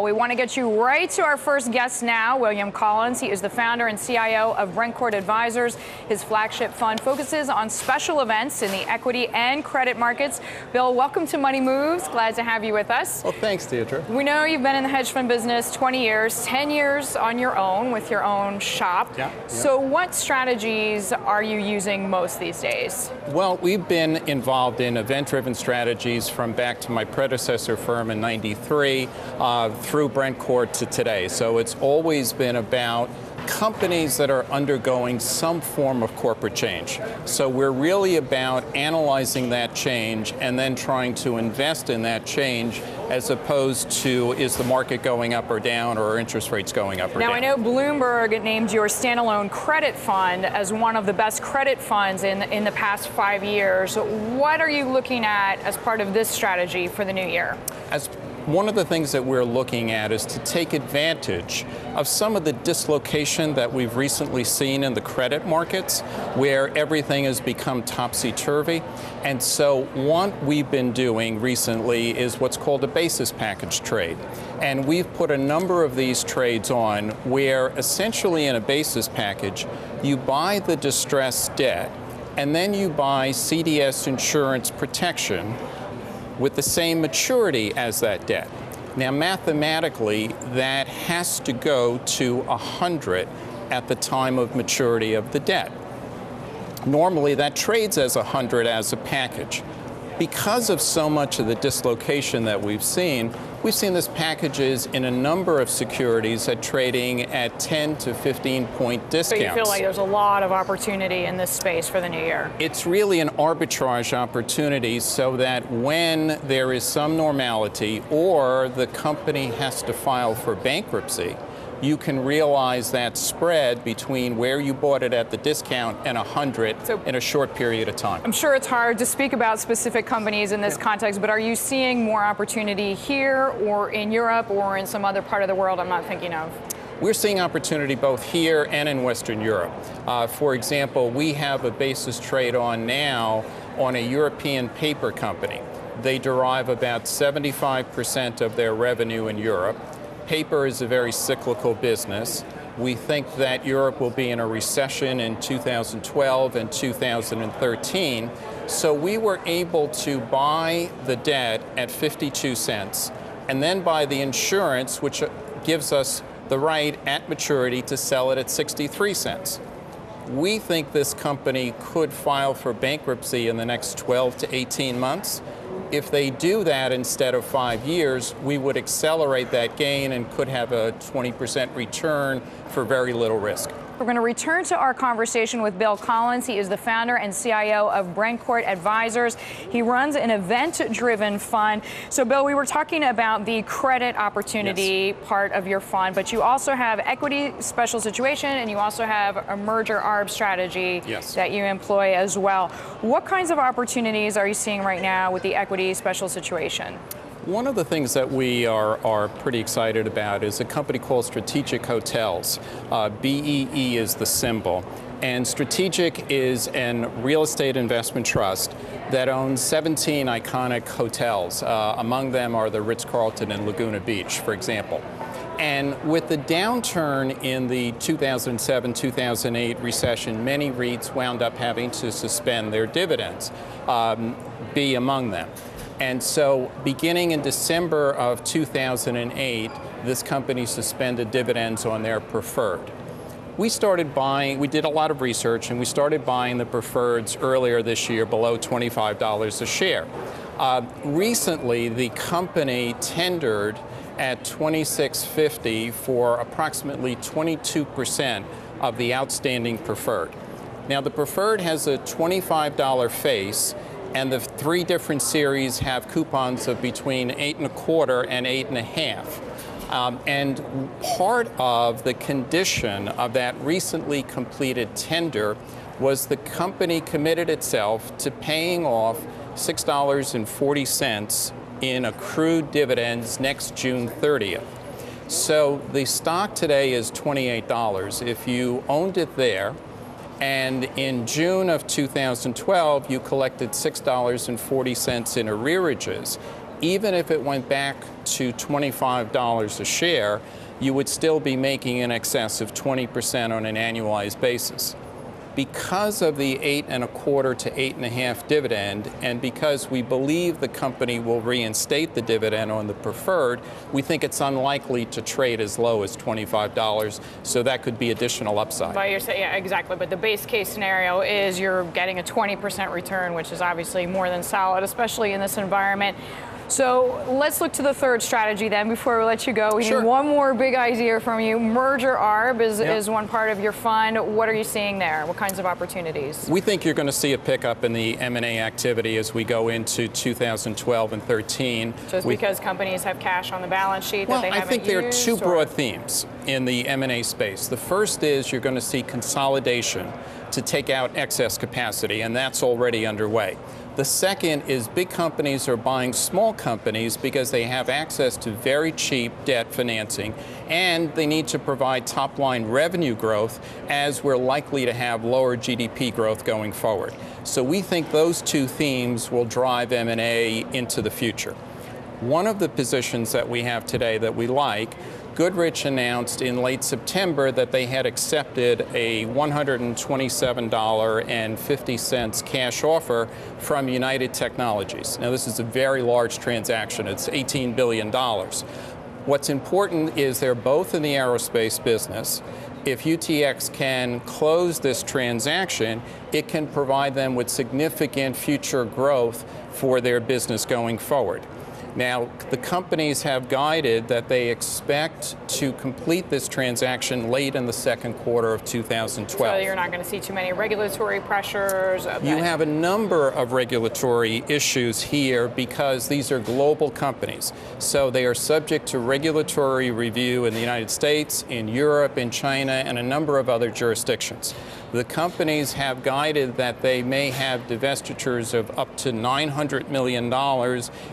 We want to get you right to our first guest now, William Collins. He is the founder and CIO of Brencourt Advisors. His flagship fund focuses on special events in the equity and credit markets. Bill, welcome to Money Moves. Glad to have you with us. Well, thanks, Deirdre. We know you've been in the hedge fund business 20 years, 10 years on your own with your own shop. Yeah. So what strategies are you using most these days? Well, we've been involved in event-driven strategies from back to my predecessor firm in '93 through Brencourt to today. So it's always been about companies that are undergoing some form of corporate change. So we're really about analyzing that change and then trying to invest in that change, as opposed to is the market going up or down, or are interest rates going up or down. Now, I know Bloomberg named your standalone credit fund as one of the best credit funds in the past 5 years. What are you looking at as part of this strategy for the new year? One of the things that we're looking at is to take advantage of some of the dislocation that we've recently seen in the credit markets, where everything has become topsy-turvy. And so what we've been doing recently is what's called a basis package trade. And we've put a number of these trades on where essentially in a basis package, you buy the distressed debt and then you buy CDS insurance protection with the same maturity as that debt. Now, mathematically, that has to go to 100 at the time of maturity of the debt. Normally, that trades as 100 as a package. Because of so much of the dislocation that we've seen this packages in a number of securities at trading at 10 to 15-point discounts. So you feel like there's a lot of opportunity in this space for the new year? It's really an arbitrage opportunity, so that when there is some normality or the company has to file for bankruptcy, you can realize that spread between where you bought it at the discount and 100 in a short period of time. I'm sure it's hard to speak about specific companies in this context, but are you seeing more opportunity here or in Europe or in some other part of the world I'm not thinking of? We're seeing opportunity both here and in Western Europe. For example, we have a basis trade on now on a European paper company. They derive about 75% of their revenue in Europe. Paper is a very cyclical business. We think that Europe will be in a recession in 2012 and 2013. So we were able to buy the debt at 52 cents and then buy the insurance, which gives us the right at maturity to sell it at 63 cents. We think this company could file for bankruptcy in the next 12 to 18 months. If they do that instead of 5 years, we would accelerate that gain and could have a 20% return for very little risk. We're going to return to our conversation with Bill Collins. He is the founder and CIO of Brencourt Advisors. He runs an event-driven fund. So, Bill, we were talking about the credit opportunity part of your fund, but you also have equity special situation, and you also have a merger arb strategy that you employ as well. What kinds of opportunities are you seeing right now with the equity special situation? One of the things that we are pretty excited about is a company called Strategic Hotels. BEE is the symbol. And Strategic is a real estate investment trust that owns 17 iconic hotels. Among them are the Ritz-Carlton in Laguna Beach, for example. And with the downturn in the 2007-2008 recession, many REITs wound up having to suspend their dividends, be among them. And so beginning in December of 2008, this company suspended dividends on their preferred. We started buying, we did a lot of research, and we started buying the preferreds earlier this year below $25 a share. Recently, the company tendered at $26.50 for approximately 22% of the outstanding preferred. Now, the preferred has a $25 face, and the 3 different series have coupons of between 8.25 and 8.5. And part of the condition of that recently completed tender was the company committed itself to paying off $6.40 in accrued dividends next June 30th. So the stock today is $28. If you owned it there, and in June of 2012, you collected $6.40 in arrearages, even if it went back to $25 a share, you would still be making in excess of 20% on an annualized basis. Because of the 8.25 to 8.5 dividend, and because we believe the company will reinstate the dividend on the preferred, we think it's unlikely to trade as low as $25, so that could be additional upside. But you're saying, yeah, exactly. But the base case scenario is you're getting a 20% return, which is obviously more than solid, especially in this environment. So let's look to the third strategy then before we let you go. We need one more big idea from you. Merger arb is one part of your fund. What are you seeing there? What kinds of opportunities? We think you're going to see a pickup in the M&A activity as we go into 2012 and 13. Just because companies have cash on the balance sheet that they haven't used? I think there are two broad themes in the M&A space. The first is you're going to see consolidation to take out excess capacity, and that's already underway. The second is big companies are buying small companies because they have access to very cheap debt financing, and they need to provide top-line revenue growth as we're likely to have lower GDP growth going forward. So we think those two themes will drive M&A into the future. One of the positions that we have today that we like, Goodrich announced in late September that they had accepted a $127.50 cash offer from United Technologies. Now, this is a very large transaction. It's $18 billion. What's important is they're both in the aerospace business. If UTX can close this transaction, it can provide them with significant future growth for their business going forward. Now, the companies have guided that they expect to complete this transaction late in the second quarter of 2012. So you're not going to see too many regulatory pressures? You have a number of regulatory issues here because these are global companies. So they are subject to regulatory review in the United States, in Europe, in China, and a number of other jurisdictions. The companies have guided that they may have divestitures of up to $900 million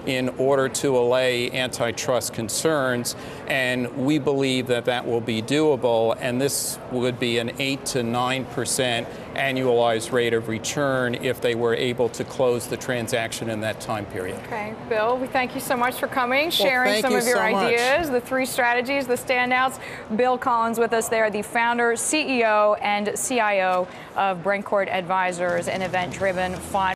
in order to allay antitrust concerns, and we believe that that will be doable, and this would be an 8 to 9% annualized rate of return if they were able to close the transaction in that time period. Okay, Bill, we thank you so much for coming, sharing some of your ideas, the three strategies, the standouts. Bill Collins with us there, the founder, CEO, and CIO of Brencourt Advisors, an event-driven fund.